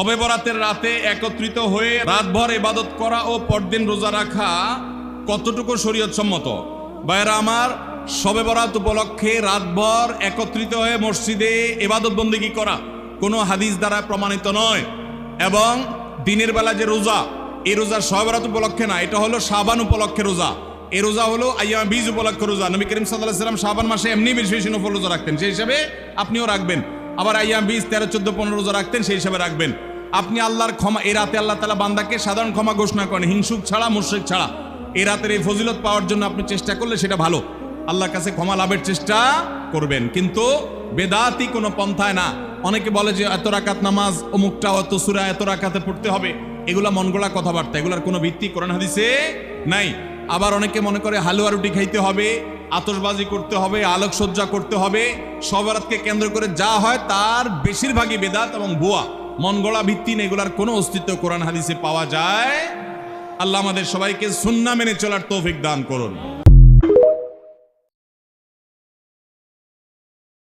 শবে বরাতের রাতে একত্রিত হয়ে রাতভর ইবাদত করা ও পরদিন রোজা রাখা কতটুকু শরীয়ত সম্মত? ভাইরা আমার, শবে বরাত উপলক্ষে রাতভর একত্রিত হয়ে মসজিদে ইবাদত বন্দেগী করা কোনো হাদিস দ্বারা প্রমাণিত নয়। এবং দিনের বেলা যে রোজা, এই রোজা শবে বরাত উপলক্ষে না, এটা হলো শাবান উপলক্ষে রোজা। এই রোজা হলো আইয়াম বীজ উপলক্ষে রোজা। নবী করিম সাল্লাল্লাহু আলাইহি ওয়াসাল্লাম শাবান মাসে এমনি বেশি বেশি নফল রোজা রাখতেন, সেই হিসাবে আপনিও রাখবেন। আবার আইয়াম বীজ 13, 14, 15 রোজা রাখতেন, সেই হিসাবে রাখবেন। আপনি আল্লাহর ক্ষমা, এই রাতে আল্লাহ তাআলা বান্দাকে সাধারণ ক্ষমা ঘোষণা করেন, হিংসুক ছাড়া, মুশরিক ছাড়া। এই রাতের এই ফজিলত পাওয়ার জন্য আপনি চেষ্টা করলে সেটা ভালো, আল্লাহর কাছে ক্ষমা লাভের চেষ্টা করবেন, কিন্তু বেদাতি কোনো পন্থায় না। অনেকে বলে যে এত রাকাত নামাজ, অমুকটা অত সূরা এত রাকাতে পড়তে হবে, এগুলা মন গড়া কথাবার্তা, এগুলার কোনো ভিত্তি কোরআন হাদিসে নাই। আবার অনেকে মনে করে হালুয়া রুটি খাইতে হবে, আতশবাজি করতে হবে, আলোকসজ্জা করতে হবে, শবে বরাতকে কেন্দ্র করে যা হয় তার বেশিরভাগই বেদাত এবং ভুয়া, মন গড়া ভিত্তিহীন, এগুলার কোনো অস্তিত্ব কোরআন হাদিসে পাওয়া যায়। আল্লাহ আমাদের সবাইকে সুন্নাহ মেনে চলার তৌফিক দান করুন।